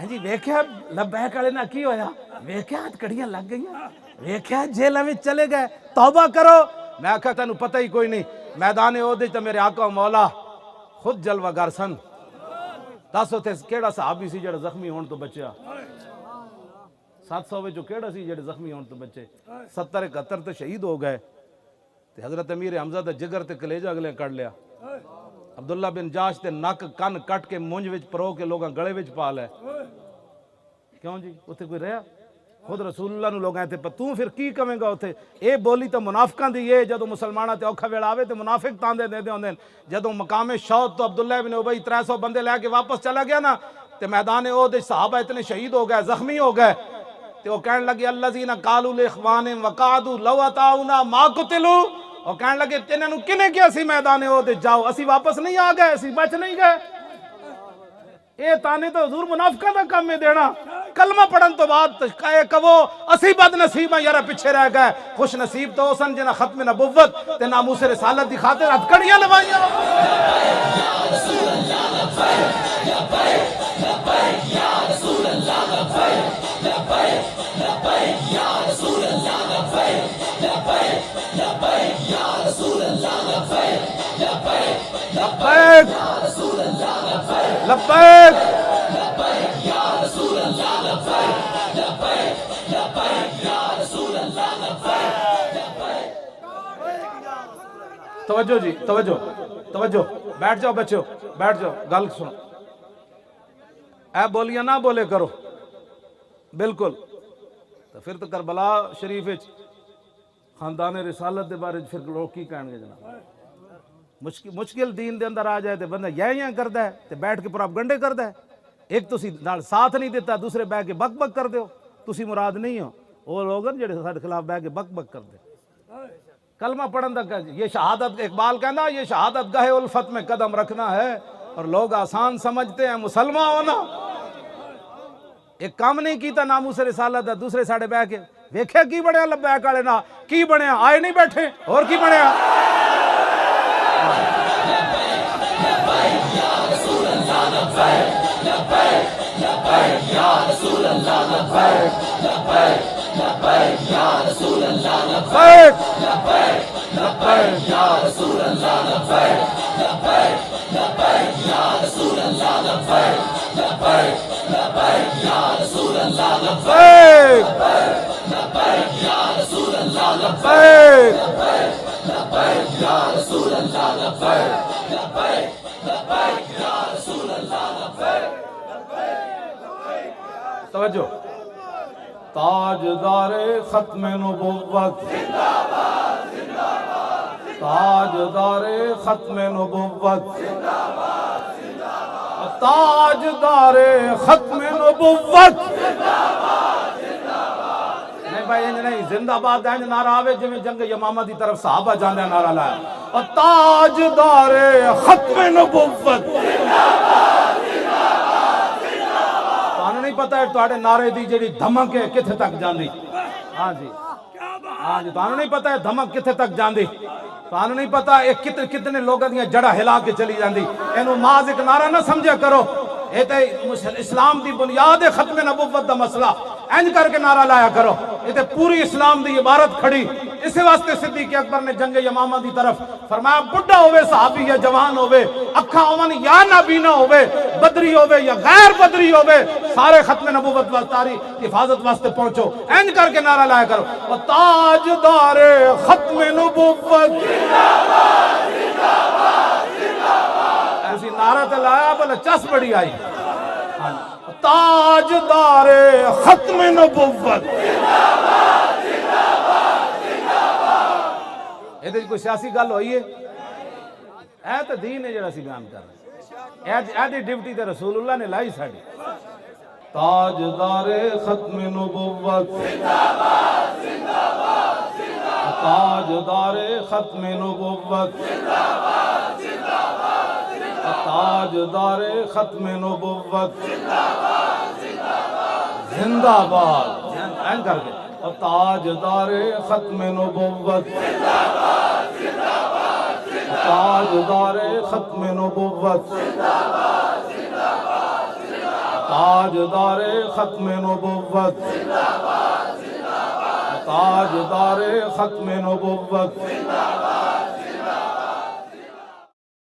جی ویکھیا لبیک والے نہ کی ہویا، ویکھیا کڑیاں لگ گئیاں، ویکھیا جیلوں میں چلے گئے، توبہ کرو۔ میں آکھا تینوں پتہ ہی کوئی نہیں، میدان عہد تے میرے آقا و مولا خود جلوہ گر سن۔ دس اتھے کیڑا صحابی سی جڑا زخمی ہون تو بچیا؟ 700 وچوں کیڑا سی جڑے زخمی ہون تو بچے؟ 70 71 تے شہید ہو گئے تے حضرت امیر حمزہ دا جگر تے کلیجہ اگلے کر لیا، عبداللہ بن جاش تے نک کن کٹ کے مونج وچ پرو کے لوگاں گلے وچ پا لے۔ کیوں جی اتھے کوئی رہا؟ خود رسول اللہ نو لوگ آئے تھے، تو پھر کی کمیں گا اتھے؟ اے بولی تو منافقاں دی ہے، جدو مسلمانہ تے اوکھا ویڑا آوے تے منافق تاندے دے دے ہوندے، جدو مقام شہود تو عبداللہ بن ابی 300 بندے لے کے واپس چلا گیا نا تے میدان عہد صحابہ اتنے شہید ہو گئے، زخمی ہو گئے تے وہ کہنے لگے الذین قالوا لاخوانہم وقعدوا لو اطاعونا ما قتلوا، اور کہنے لگے تینوں نو کنے کیا سی میدان عہد جاؤ، اسی واپس نہیں آ گئے، اسی بچ نہیں گئے۔ اے تانے تو حضور منافقہ دا کام میں دینا، کلمہ پڑھن تو بعد کہے کہو اسی بد نصیبہ یارہ پیچھے رہ گئے، خوش نصیب تو سن جنہ ختم نبوت تے ناموس رسالت دی خاطر ہتھکڑیاں لوائیاں۔ لبیک لبیک توجہ جی توجہ توجہ، بیٹھ جاؤ بچوں بیٹھ جاؤ، گل سنو، اے بولیاں نہ بولے کرو بالکل۔ تو پھر تو کربلا شریف خاندان رسالت دے بارے پھر لوگ کی کہیں گے جناب؟ مشکل دین دے اندر آ جائے تو بندہ یہ کردا ہے تے بیٹھ کے پراپگنڈے کردا ہے، ایک تسی نال ساتھ نہیں دیتا، دوسرے بہ کے بک بک کر دیو، تسی مراد نہیں ہو وہ لوگ جڑے ساڈے خلاف بہ کے بک بک کر دے۔ کلمہ پڑھن دا یہ شہادت، اقبال کہنا یہ شہادت گاہ الفت میں قدم رکھنا ہے، اور لوگ آسان سمجھتے ہیں مسلمان ہونا۔ ایک کام نہیں کیتا ناموس رسالت دا، دوسرے ساڑے بہ کے ویکھے کی بڑھیا لبیک والے نا کی بڑھیا، آئے نہیں بیٹھے اور کی بڑھیا۔ توجہ، تاجدار ختم نبوت، تاجدار ختم نبوت، تاجدار ختم نبوت۔ نہیں بھائی انج نہیں، زندہ باد انج نعرہ آوے جویں جنگ یمامہ دی طرف صحابہ جاندے نعرہ لایا، اور تاجدار ختم نبوت۔ تانوں نہیں پتہ ہے تواڈے نعرے دی جڑی دھمک ہے کتھے تک جاندی؟ ہاں جی ہاں جی، تانوں نہیں پتہ ہے دھمک کتھے تک جاندی؟ تانوں نہیں پتہ ایک کتنے لوگاں دیاں جڑا ہلا کے چلی جاندی؟ اینو ماز ایک نعرہ نہ سمجھا کرو، اے تے اسلام دی بنیاد ہے ختم نبوت دا مسئلہ، اینج کر کے نعرہ لایا کرو، اے تے پوری اسلام دی عبارت کھڑی۔ اسی واسطے صدیق اکبر نے جنگ یمامہ دی طرف فرمایا بڑھا ہوئے صحابی یا جوان ہوئے، اکھاں ہوون یا نابینا ہوئے، بدری ہوئے یا غیر بدری ہوئے، سارے ختم نبوت واسطاری حفاظت واسطے پہنچو، اینج کر کے نعرہ لایا کرو، اور تاجدار ختم نبوت۔ ایسی نعرہ تے لایا بلے چس بڑی آئی، تاجدار ختم نبوت۔ یہ کوئی سیاسی گل ہوئی ہے؟ اے تو دین ہے جڑا سی بیان کر رہے ہیں، اے دی ڈیوٹی تے رسول اللہ نے لائی ساڑی۔ تاجدار ختم نبوت، تاجدار ختم نبوت، تاجدار ختم نبوت، زندہ باد، این کر کے، اور تاجدار ختم نبوت، تاجدار ختم نبوت، تاجدار ختم نبوت تاجدار ختم نبوت